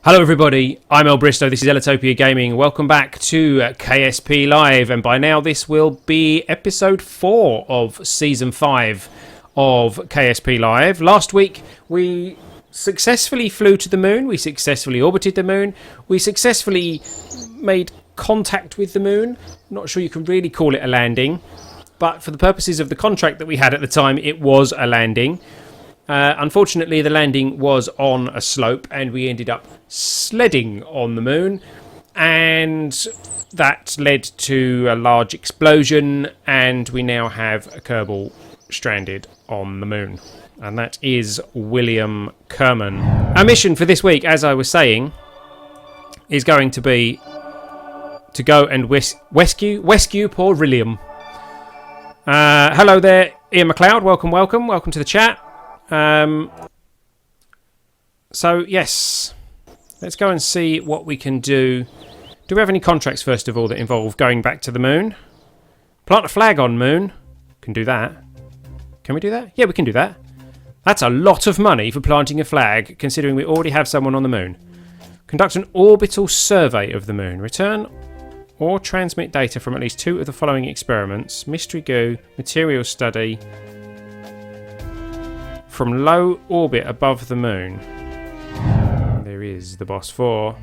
Hello everybody, I'm ellbristow, this is Ellitopia Gaming. Welcome back to KSP Live, and by now this will be episode 4 of season 5 of KSP Live. Last week we successfully flew to the moon, we successfully orbited the moon, we successfully made contact with the moon. Not sure you can really call it a landing, but for the purposes of the contract that we had at the time, it was a landing. Unfortunately, the landing was on a slope and we ended up sledding on the moon, and that led to a large explosion, and we now have a Kerbal stranded on the moon, and that is William Kerman. Our mission for this week, as I was saying, is going to be to go and rescue poor William. Hello there, Ian McLeod. Welcome to the chat. So yes, let's go and see what we can do. Do we have any contracts first of all that involve going back to the moon? Plant a flag on moon. Can do that. Can we do that? Yeah, we can do that. That's a lot of money for planting a flag, considering we already have someone on the moon. Conduct an orbital survey of the moon. Return or transmit data from at least 2 of the following experiments: mystery goo, material study, from low orbit above the moon. There is the boss 4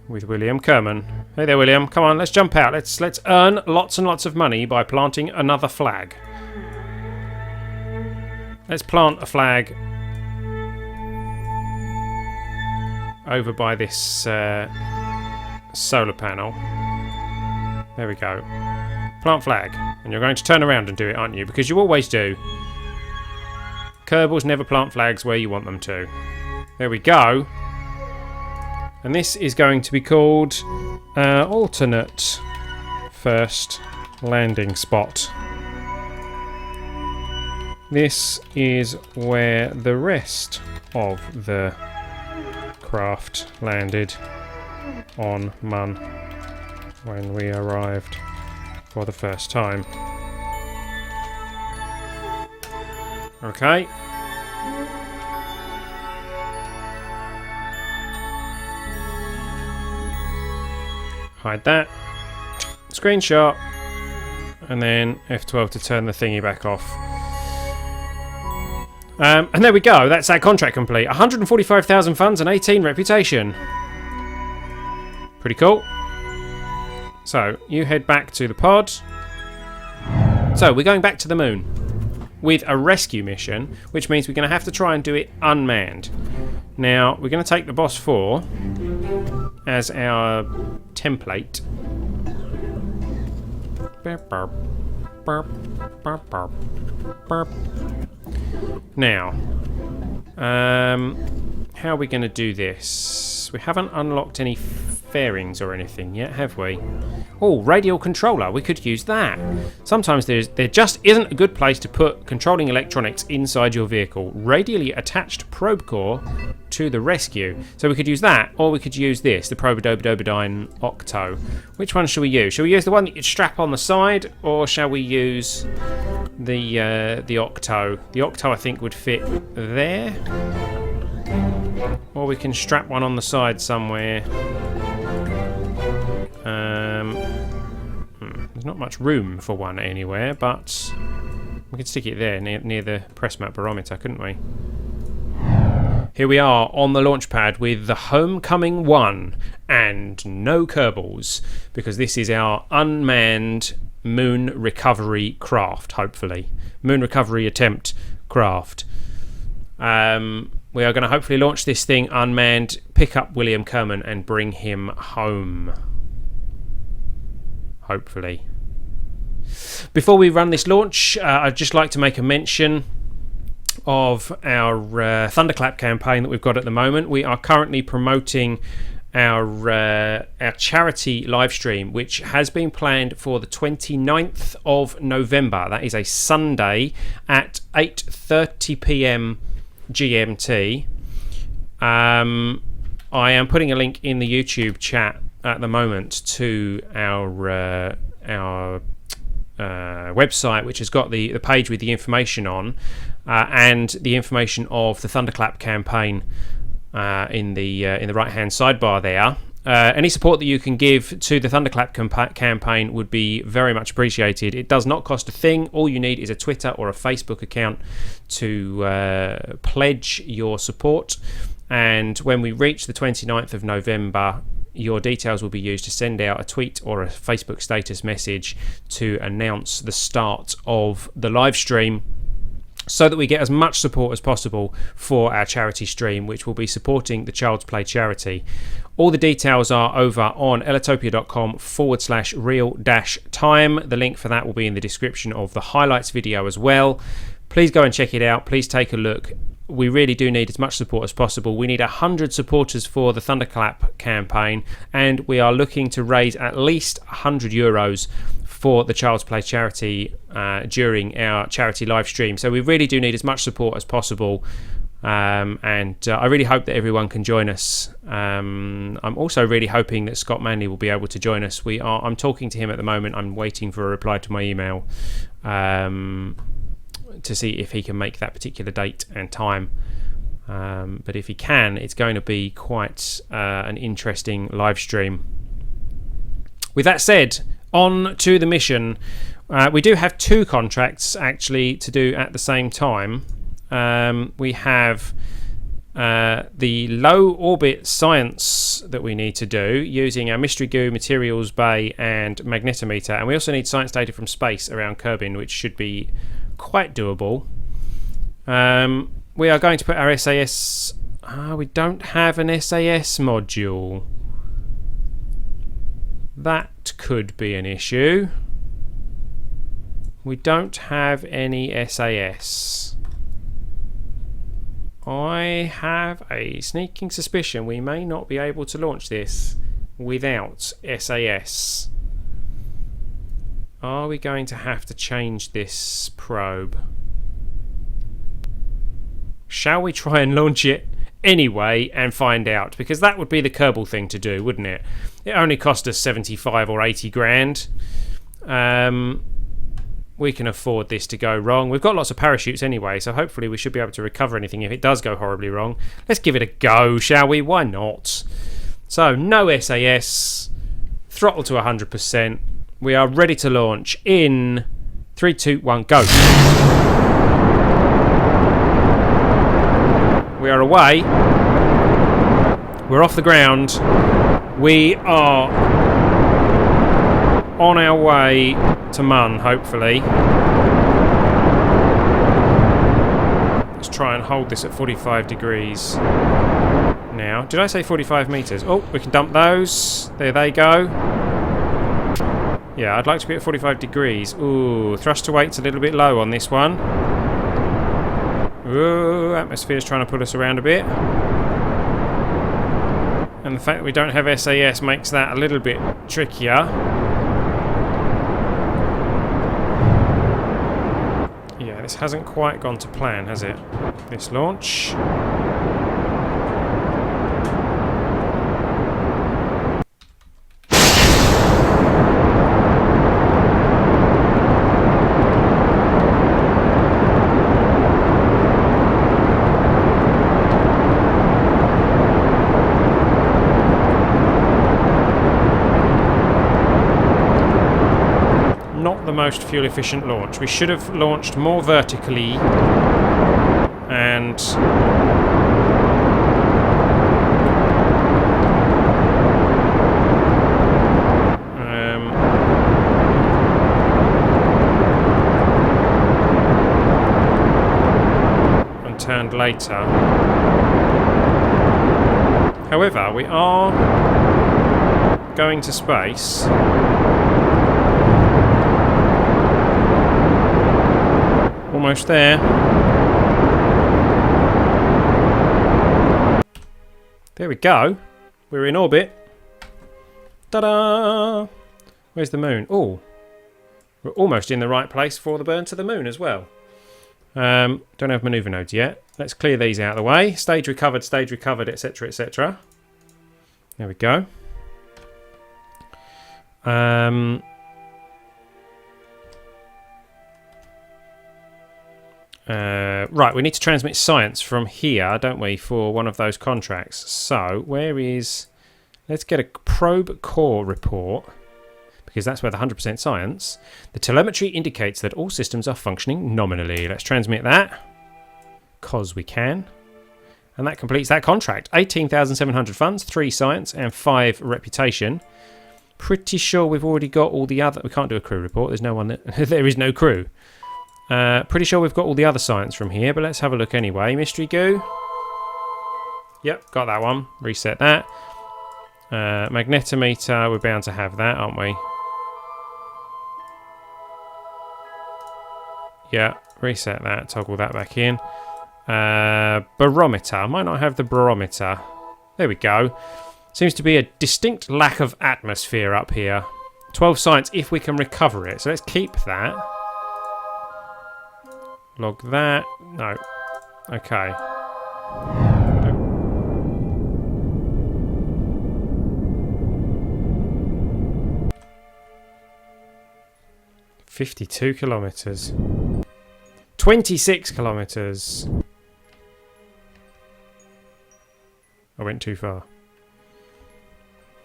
with William Kerman. Hey there, William. Come on, let's jump out. Let's earn lots and lots of money by planting another flag. Let's plant a flag over by this solar panel. There we go. Plant flag. And you're going to turn around and do it, aren't you? Because you always do. Kerbals never plant flags where you want them to. There we go. And this is going to be called alternate first landing spot. This is where the rest of the craft landed on Mun when we arrived for the first time. Okay. Hide that. Screenshot. And then F12 to turn the thingy back off. And there we go. That's our contract complete. 145,000 funds and 18 reputation. Pretty cool. So, you head back to the pod. So, we're going back to the moon with a rescue mission, which means we're going to have to try and do it unmanned. Now, we're going to take the boss 4 as our template. Now, how are we going to do this? We haven't unlocked any fairings or anything yet, have we? Oh, radial controller. We could use that. Sometimes there just isn't a good place to put controlling electronics inside your vehicle. Radially attached probe core to the rescue. So we could use that, or we could use this, the Probodobodyne Octo. Which one shall we use? Shall we use the one that you strap on the side, or shall we use the Octo? The Octo, I think, would fit there. Or we can strap one on the side somewhere. There's not much room for one anywhere, but we could stick it there near the press mat barometer, couldn't we? Here we are on the launch pad with the Homecoming 1 and no Kerbals, because this is our unmanned moon recovery craft, hopefully. Moon recovery attempt craft. We are going to hopefully launch this thing unmanned, pick up William Kerman and bring him home. Hopefully. Before we run this launch, I'd just like to make a mention of our Thunderclap campaign that we've got at the moment. We are currently promoting our charity live stream, which has been planned for the 29th of November. That is a Sunday at 8:30 p.m. GMT. I am putting a link in the YouTube chat at the moment to our website, which has got the page with the information on. and the information of the Thunderclap campaign in the right hand sidebar there. Any support that you can give to the Thunderclap campaign would be very much appreciated. It does not cost a thing. All you need is a Twitter or a Facebook account to pledge your support. And when we reach the 29th of November, your details will be used to send out a tweet or a Facebook status message to announce the start of the live stream, so that we get as much support as possible for our charity stream, which will be supporting the Child's Play charity. All the details are over on ellitopia.com/real-time. The link for that will be in the description of the highlights video as well. Please go and check it out. Please take a look. We really do need as much support as possible. We need 100 supporters for the Thunderclap campaign, and we are looking to raise at least €100 for the Child's Play charity during our charity live stream. So we really do need as much support as possible, and I really hope that everyone can join us. I'm also really hoping that Scott Manley will be able to join us. I'm talking to him at the moment. I'm waiting for a reply to my email to see if he can make that particular date and time. But if he can, it's going to be quite an interesting live stream. With that said, on to the mission. We do have 2 contracts actually to do at the same time. We have the low orbit science that we need to do using our mystery goo, materials bay and magnetometer, and we also need science data from space around Kerbin, which should be quite doable. We are going to put our SAS... we don't have an SAS module. That could be an issue. We don't have any SAS. I have a sneaking suspicion we may not be able to launch this without SAS. Are we going to have to change this probe? Shall we try and launch it anyway and find out? Because that would be the Kerbal thing to do, wouldn't it? It only cost us 75 or 80 grand. We can afford this to go wrong. We've got lots of parachutes anyway, so hopefully we should be able to recover anything if it does go horribly wrong. Let's give it a go, shall we? Why not? So, no SAS. Throttle to 100%. We are ready to launch in 3, 2, 1, go. We are away. We're off the ground. We are on our way to Mun, hopefully. Let's try and hold this at 45 degrees. Now, did I say 45 metres? Oh, we can dump those. There they go. Yeah, I'd like to be at 45 degrees. Ooh, thrust to weight's a little bit low on this one. Ooh, atmosphere's trying to pull us around a bit. And the fact that we don't have SAS makes that a little bit trickier. Yeah, this hasn't quite gone to plan, has it? This launch. Most fuel efficient launch. We should have launched more vertically and turned later. However, we are going to space. Almost there. There we go. We're in orbit. Ta-da! Where's the moon? Oh, we're almost in the right place for the burn to the moon as well. Don't have maneuver nodes yet. Let's clear these out of the way. Stage recovered, etc, etc. There we go. Right, we need to transmit science from here, don't we, for one of those contracts. So, where is... Let's get a probe core report, because that's where the 100% science. The telemetry indicates that all systems are functioning nominally. Let's transmit that, because we can. And that completes that contract. 18,700 funds, 3 science, and 5 reputation. Pretty sure we've already got all the other... We can't do a crew report. There's no one... There is no crew. Pretty sure we've got all the other science from here, but let's have a look anyway. Mystery goo. Yep, got that one. Reset that. Magnetometer, we're bound to have that, aren't we? Yeah, reset that, toggle that back in. Barometer, might not have the barometer. There we go. Seems to be a distinct lack of atmosphere up here. 12 science if we can recover it, so let's keep that. Log that. No. Okay. 52 kilometres. 26 kilometres. I went too far.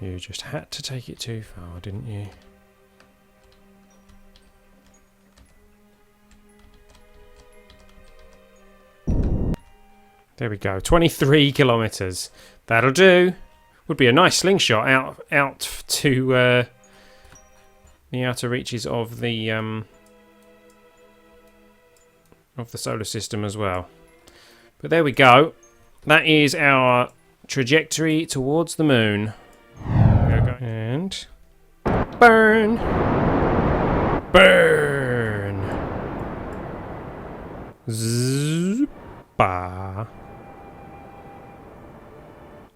You just had to take it too far, didn't you? There we go. 23 kilometres. That'll do. Would be a nice slingshot out to the outer reaches of the solar system as well. But there we go. That is our trajectory towards the moon. And burn, burn. Zippa.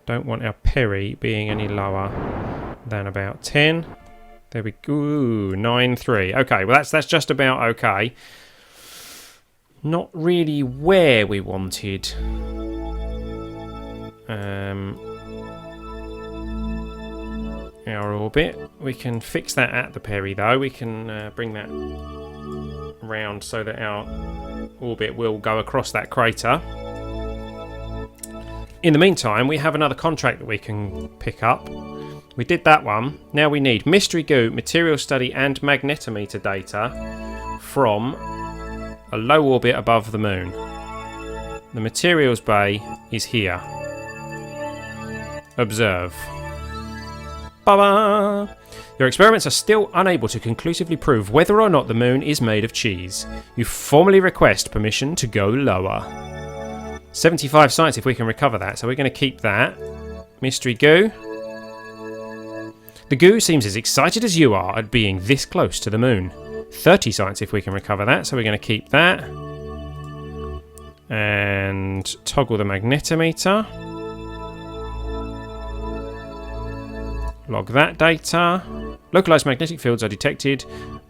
Don't want our Perry being any lower than about 10. There we go. 9.3. Okay, well that's just about okay. Not really where we wanted. Our orbit. We can fix that at the Perry though. We can bring that round so that our orbit will go across that crater. In the meantime, we have another contract that we can pick up. We did that one. Now we need mystery goo, material study and magnetometer data from a low orbit above the moon. The materials bay is here. Observe. Ba-ba! Your experiments are still unable to conclusively prove whether or not the moon is made of cheese. You formally request permission to go lower. 75 science if we can recover that, so we're going to keep that. Mystery goo. The goo seems as excited as you are at being this close to the moon. 30 science if we can recover that, so we're going to keep that. And toggle the magnetometer. Log that data. Localized magnetic fields are detected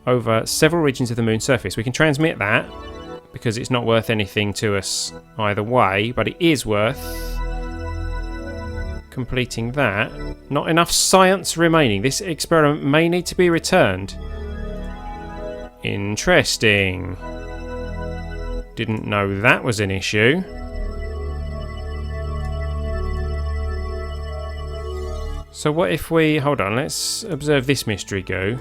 over several regions of the moon's surface. We can transmit that because it's not worth anything to us either way, but it is worth completing that. Not enough science remaining. This experiment may need to be returned. Interesting. Didn't know that was an issue. So what if we... Hold on, let's observe this mystery goo.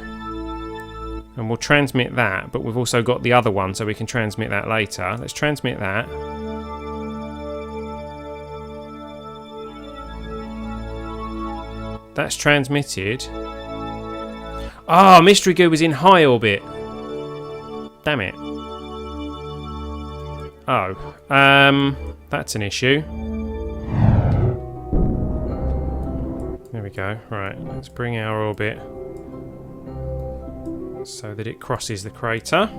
And we'll transmit that, but we've also got the other one, so we can transmit that later. Let's transmit that. That's transmitted. Ah, mystery goo was in high orbit. Damn it. Oh, that's an issue. There we go. Right, let's bring our orbit so that it crosses the crater.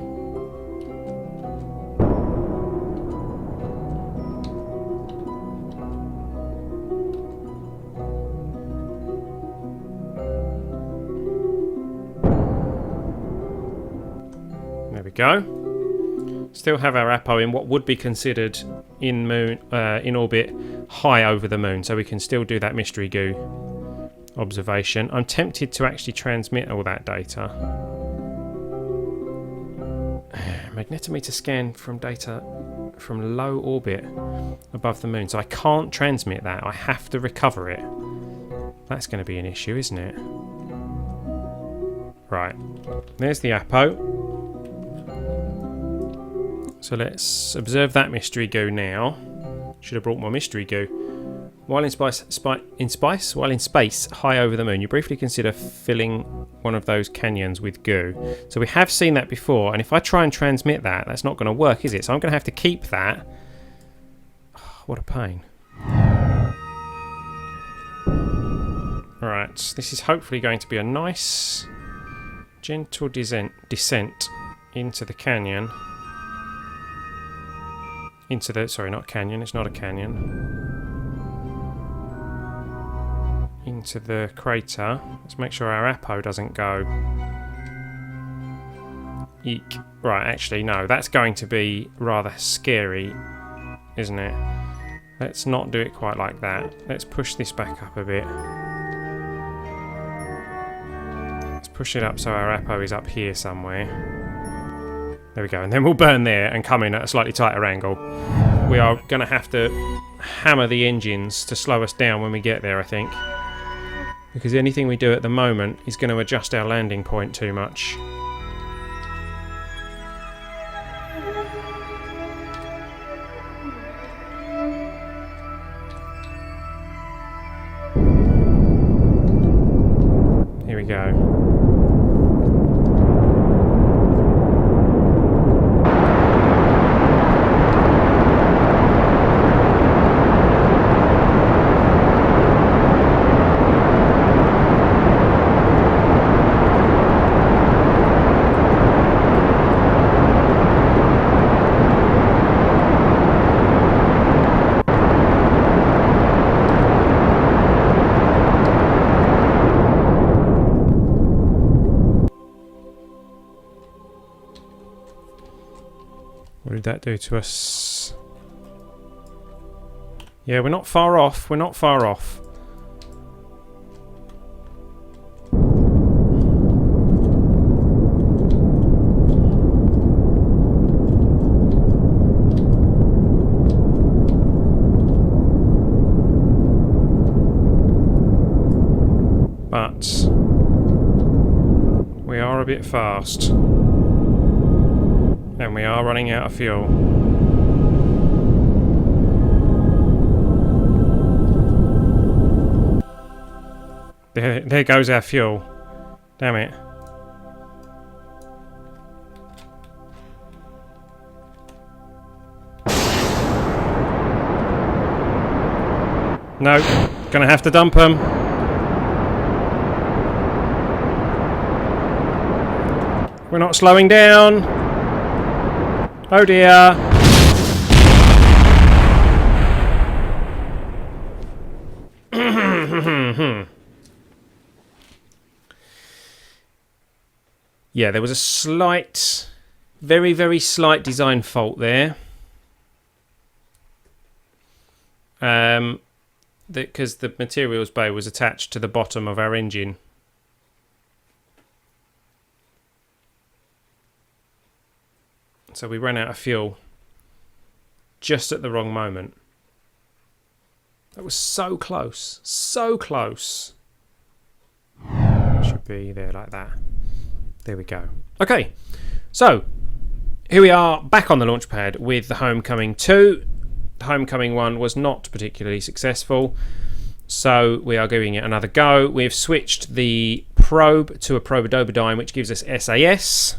There we go. Still have our Apo in what would be considered in orbit high over the moon, so we can still do that mystery goo observation. I'm tempted to actually transmit all that data. Magnetometer scan from data from low orbit above the moon. So I can't transmit that. I have to recover it. That's going to be an issue, isn't it? Right. There's the Apo. So let's observe that mystery goo now. Should have brought more mystery goo. While in space, high over the moon, you briefly consider filling one of those canyons with goo. So we have seen that before, and if I try and transmit that, that's not going to work, is it? So I'm going to have to keep that. Oh, what a pain. Alright, this is hopefully going to be a nice, gentle descent into the canyon. Into the... Sorry, not canyon. It's not a canyon. Into the crater. Let's make sure our Apo doesn't go. Eek. Right, actually, no. That's going to be rather scary, isn't it? Let's not do it quite like that. Let's push this back up a bit. Let's push it up so our Apo is up here somewhere. There we go. And then we'll burn there and come in at a slightly tighter angle. We are going to have to hammer the engines to slow us down when we get there, I think. Because anything we do at the moment is going to adjust our landing point too much. Here we go. What did that do to us? Yeah, we're not far off. We're not far off. But we are a bit fast. And we are running out of fuel. There goes our fuel. Damn it. No, gonna have to dump them. We're not slowing down. Oh dear. Yeah, there was a slight, very, very slight design fault there. Because the materials bay was attached to the bottom of our engine. So we ran out of fuel just at the wrong moment. That was so close. So close. Should be there like that. There we go. Okay, so here we are back on the launch pad with the Homecoming 2. The Homecoming 1 was not particularly successful, so we are giving it another go. We've switched the probe to a probe-a-dobodyne, which gives us SAS.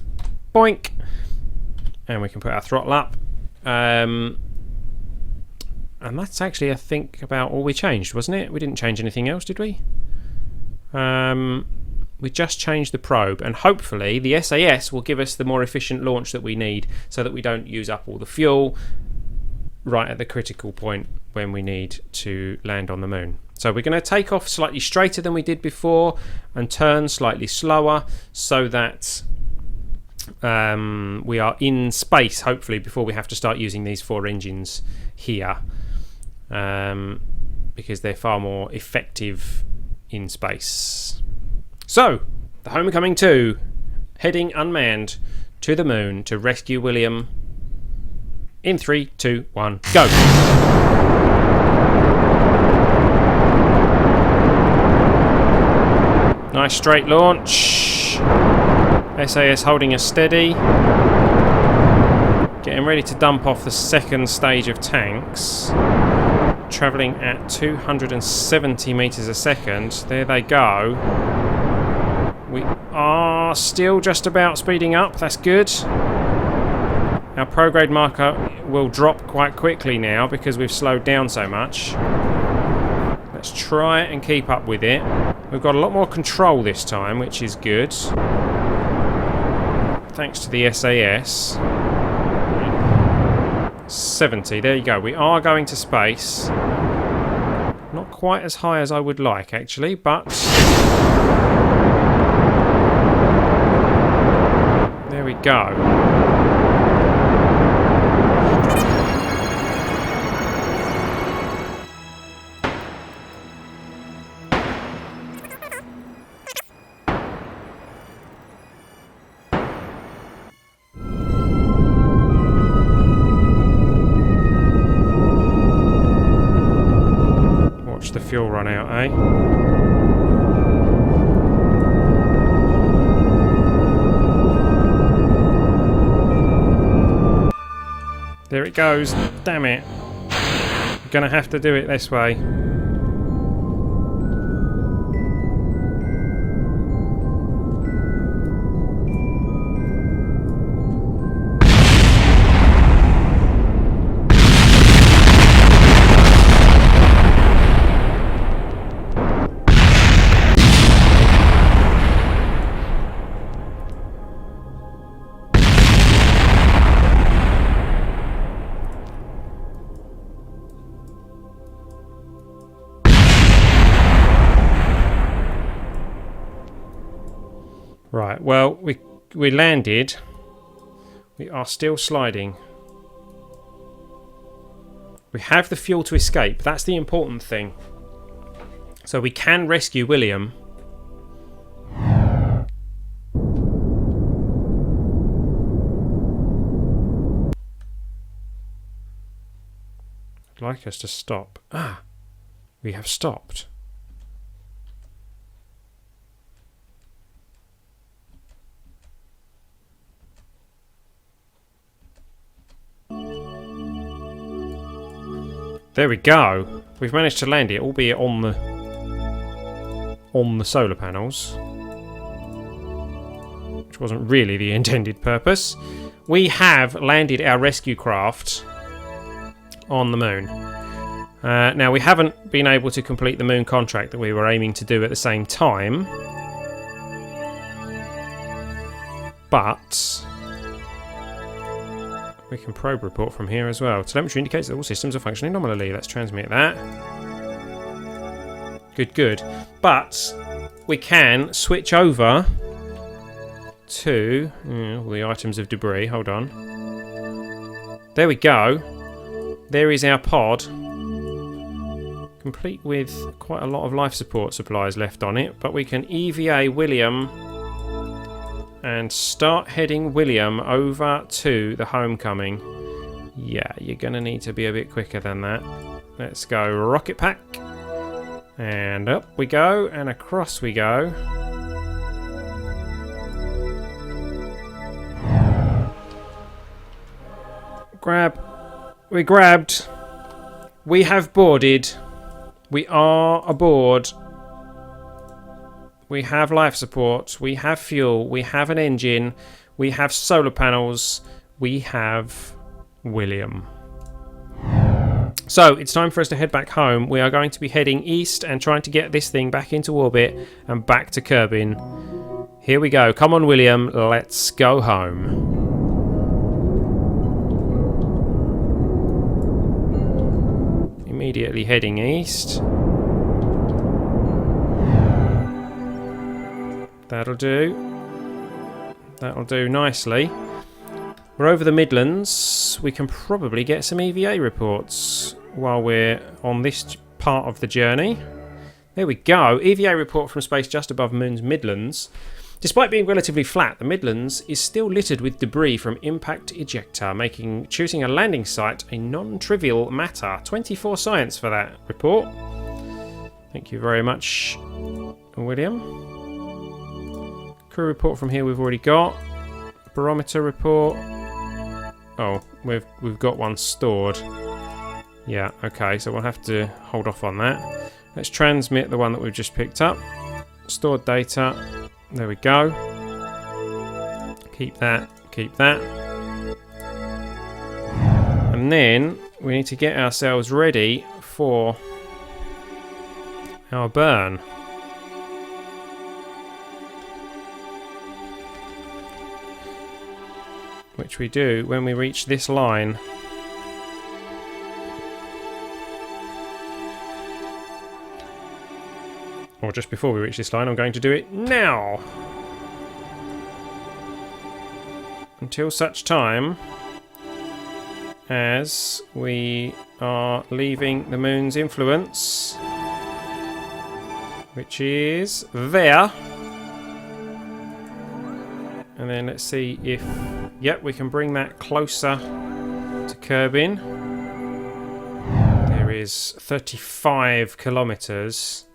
Boink. And we can put our throttle up. And that's actually, I think, about all we changed, wasn't it? We didn't change anything else, did we? We just changed the probe, and hopefully the SAS will give us the more efficient launch that we need so that we don't use up all the fuel right at the critical point when we need to land on the moon. So we're going to take off slightly straighter than we did before and turn slightly slower so that we are in space, hopefully, before we have to start using these 4 engines here, because they're far more effective in space. So, the Homecoming 2, heading unmanned to the moon to rescue William. In 3, 2, 1, go! Nice straight launch. SAS holding us steady. Getting ready to dump off the second stage of tanks. Travelling at 270 metres a second. There they go. We are still just about speeding up. That's good. Our prograde marker will drop quite quickly now because we've slowed down so much. Let's try and keep up with it. We've got a lot more control this time, which is good. Thanks to the SAS. 70, there you go. We are going to space. Not quite as high as I would like, actually, but... there we go. The fuel run out, eh? There it goes. Damn it. I'm gonna have to do it this way. Right, well, we landed. We are still sliding. We have the fuel to escape. That's the important thing. So we can rescue William. I'd like us to stop. Ah, we have stopped. There we go. We've managed to land it, albeit on the solar panels, which wasn't really the intended purpose. We have landed our rescue craft on the moon. Now, we haven't been able to complete the moon contract that we were aiming to do at the same time, but we can probe report from here as well. Telemetry indicates that all systems are functioning nominally. Let's transmit that. Good, good. But we can switch over to all the items of debris. Hold on. There we go. There is our pod, complete with quite a lot of life support supplies left on it. But we can EVA William and start heading William over to the homecoming. Yeah, you're going to need to be a bit quicker than that. Let's go rocket pack. And up we go, and across we go. Grab. We grabbed. We have boarded. We are aboard. We have life support, we have fuel, we have an engine, we have solar panels, we have William. So it's time for us to head back home. We are going to be heading east and trying to get this thing back into orbit and back to Kerbin. Here we go. Come on, William, let's go home. Immediately heading east. That'll do. That'll do nicely. We're over the Midlands. We can probably get some EVA reports while we're on this part of the journey. There we go. EVA report from space just above Moon's Midlands. Despite being relatively flat, the Midlands is still littered with debris from impact ejecta, making choosing a landing site a non-trivial matter. 24 science for that report. Thank you very much, William. Crew report from here we've already got. Barometer report. Oh, we've got one stored. Yeah, okay, so we'll have to hold off on that. Let's transmit the one that we've just picked up. Stored data. There we go. Keep that, keep that. And then we need to get ourselves ready for our burn. Which we do when we reach this line. Or just before we reach this line, I'm going to do it now. Until such time as we are leaving the moon's influence, which is there. And then let's see if, yep, we can bring that closer to Kerbin. There is 35 kilometres.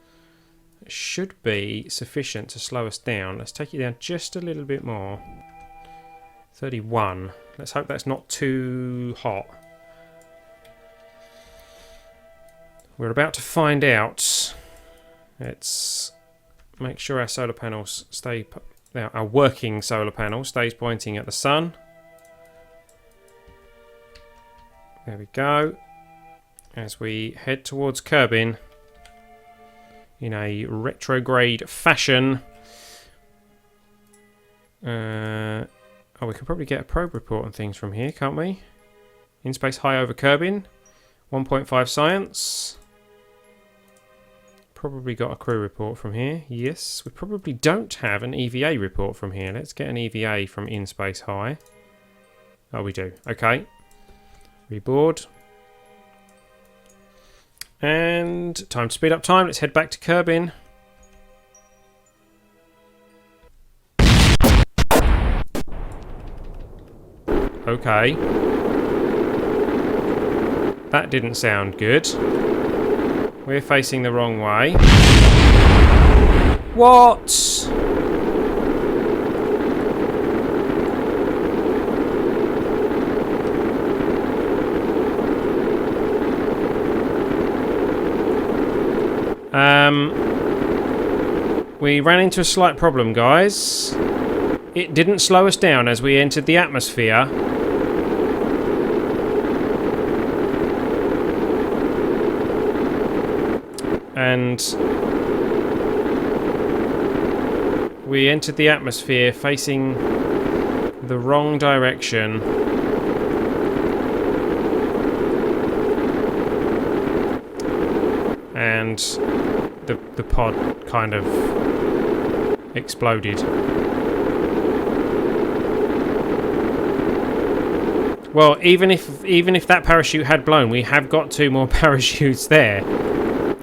Should be sufficient to slow us down. Let's take it down just a little bit more. 31. Let's hope that's not too hot. We're about to find out. Let's make sure our solar panels stay, our working solar panel stays pointing at the sun. There we go. As we head towards Kerbin in a retrograde fashion. Oh, we could probably get a probe report and things from here, can't we? In space high over Kerbin. 1.5 science. Probably got a crew report from here. Yes, we probably don't have an EVA report from here. Let's get an EVA from in space high. Oh, we do. Okay. Reboard. And time to speed up time. Let's head back to Kerbin. Okay. That didn't sound good. We're facing the wrong way. What? We ran into a slight problem, guys. It didn't slow us down as we entered the atmosphere. And we entered the atmosphere facing the wrong direction. And the pod kind of exploded. Well, even if that parachute had blown, we have got 2 more parachutes there.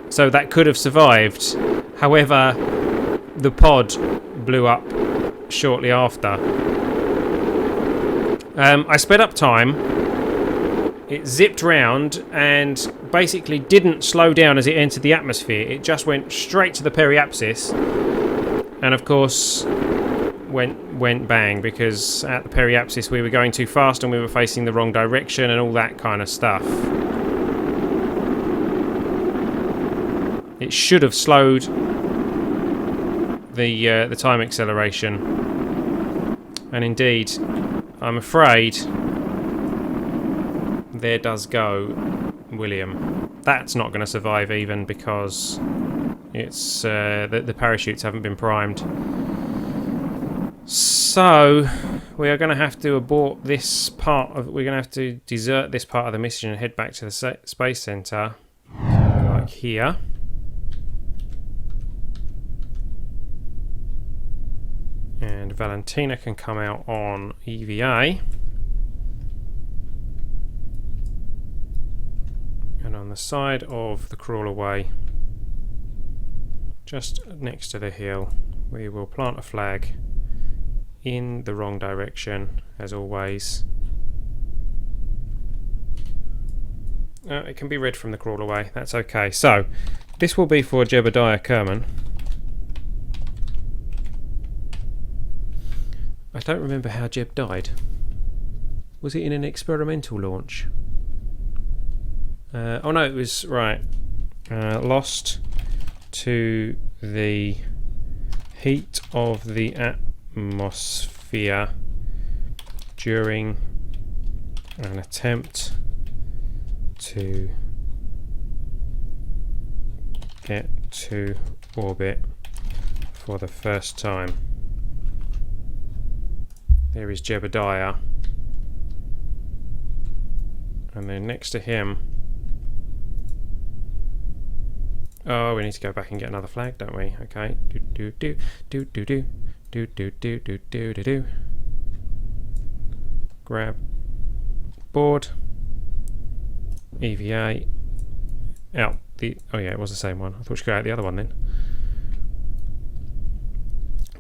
So that could have survived. However, the pod blew up shortly after. I sped up time. It zipped round and basically didn't slow down as it entered the atmosphere. It just went straight to the periapsis. And of course, went bang, because at the periapsis we were going too fast and we were facing the wrong direction and all that kind of stuff. It should have slowed the time acceleration, and indeed, I'm afraid there does go William. That's not going to survive even, because it's the parachutes haven't been primed. So we are going to have to abort this part of. We're going to have to desert this part of the mission and head back to the space center, like here. And Valentina can come out on EVA. And on the side of the crawlerway, just next to the hill, we will plant a flag in the wrong direction, as always. It can be read from the crawl away, that's okay. So, this will be for Jebediah Kerman. I don't remember how Jeb died. Was it in an experimental launch? Oh no, it was, right. Lost to the heat of the atmosphere during an attempt to get to orbit for the first time. There is Jebediah. And then next to him... Oh, we need to go back and get another flag, don't we? Okay. Do do do do do do do do do do do do do. Grab board. EVA. Out the... Oh yeah, it was the same one. I thought you could go out the other one then.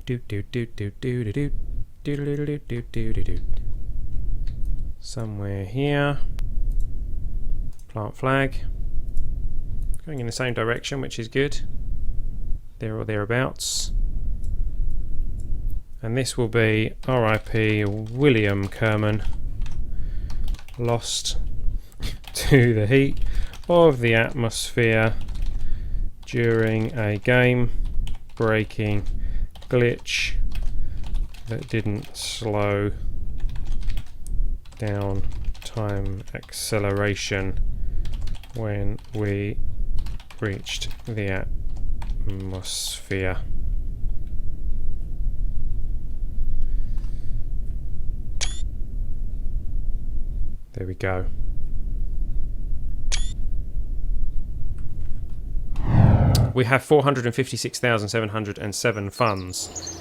Do do do do do do do do do do do do do do. Somewhere here. Plant flag. Going in the same direction, which is good. There or thereabouts. And this will be RIP William Kerman. Lost to the heat of the atmosphere during a game-breaking glitch that didn't slow down time acceleration when we reached the atmosphere. There we go. We have 456,707 funds.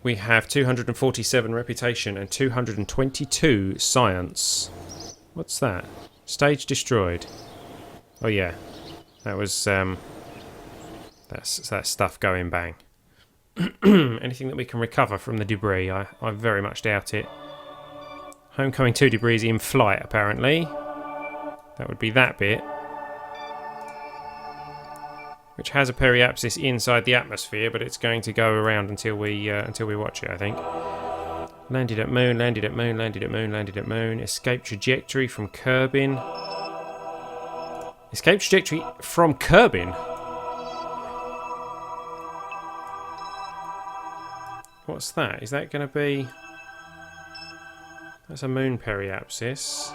We have 247 reputation and 222 science. What's that? Stage destroyed. Oh yeah, that was that's stuff going bang. Anything that we can recover from the debris, I very much doubt it. Homecoming 2 debris in flight, apparently. That would be that bit. Which has a periapsis inside the atmosphere, but it's going to go around until we watch it, I think. Landed at moon, landed at moon, landed at moon, landed at moon. Escape trajectory from Kerbin. Escape trajectory from Kerbin? What's that? Is that going to be... That's a moon periapsis.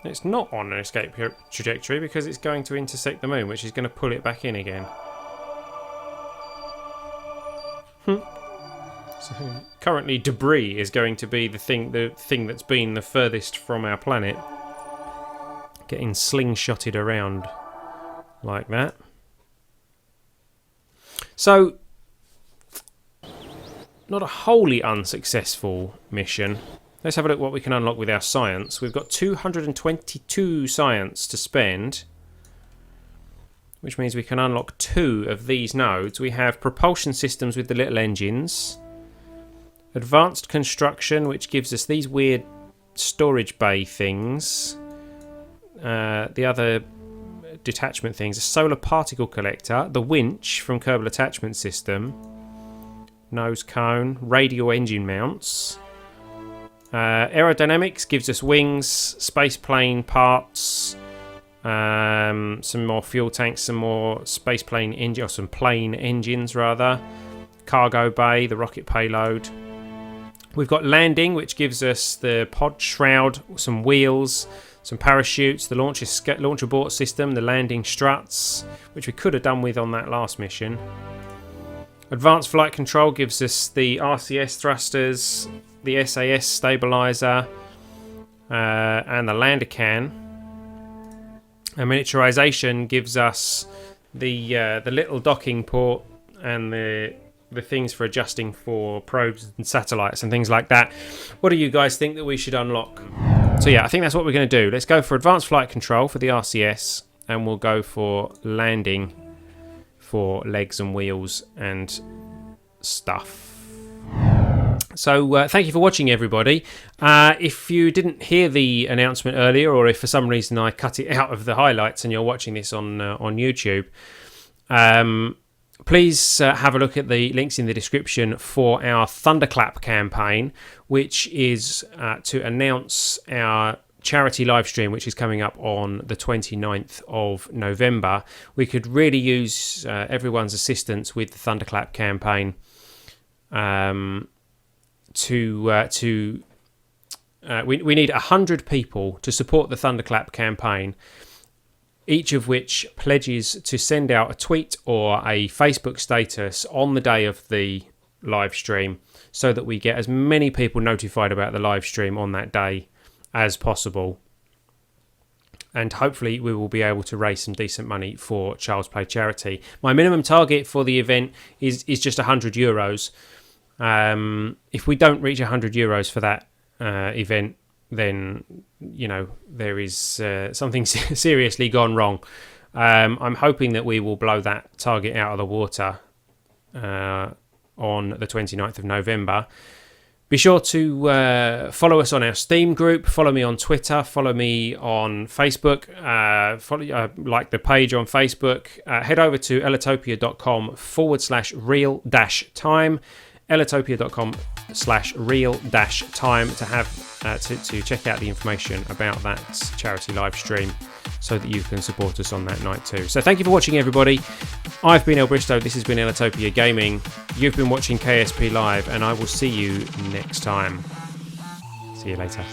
It's not on an escape trajectory because it's going to intersect the moon, which is going to pull it back in again. So currently debris is going to be the thing that's been the furthest from our planet. Getting slingshotted around like that. So, not a wholly unsuccessful mission. Let's have a look what we can unlock with our science. We've got 222 science to spend, which means we can unlock 2 of these nodes. We have propulsion systems with the little engines, advanced construction, which gives us these weird storage bay things, the other detachment things, a solar particle collector, the winch from Kerbal attachment system, nose cone, radial engine mounts. Aerodynamics gives us wings, space plane parts, some more fuel tanks, some more space plane engine, or some plane engines rather. Cargo bay, the rocket payload. We've got landing, which gives us the pod shroud, some wheels, some parachutes, the launch abort system, the landing struts, which we could have done with on that last mission. Advanced flight control gives us the RCS thrusters, the SAS stabilizer, and the lander can. And miniaturization gives us the little docking port and the things for adjusting for probes and satellites and things like that. What do you guys think that we should unlock? So yeah, I think that's what we're going to do. Let's go for advanced flight control for the RCS, and we'll go for landing for legs and wheels and stuff. So thank you for watching, everybody. If you didn't hear the announcement earlier, or if for some reason I cut it out of the highlights and you're watching this on YouTube, please have a look at the links in the description for our Thunderclap campaign, which is to announce our charity live stream, which is coming up on the 29th of November. We could really use everyone's assistance with the Thunderclap campaign. We need 100 people to support the Thunderclap campaign, each of which pledges to send out a tweet or a Facebook status on the day of the live stream, so that we get as many people notified about the live stream on that day as possible. And hopefully we will be able to raise some decent money for Child's Play charity. My minimum target for the event is just €100. If we don't reach €100 for that event, then there is something seriously gone wrong. I'm hoping that we will blow that target out of the water on the 29th of November. Be sure to follow us on our Steam group, follow me on Twitter, follow me on Facebook, like the page on Facebook. Head over to ellitopia.com/real-time, ellitopia.com/real-time to have to check out the information about that charity live stream, so that you can support us on that night too. So thank you for watching, everybody. I've been ellbristow, this has been Ellitopia Gaming. You've been watching KSP Live, and I will see you next time. See you later.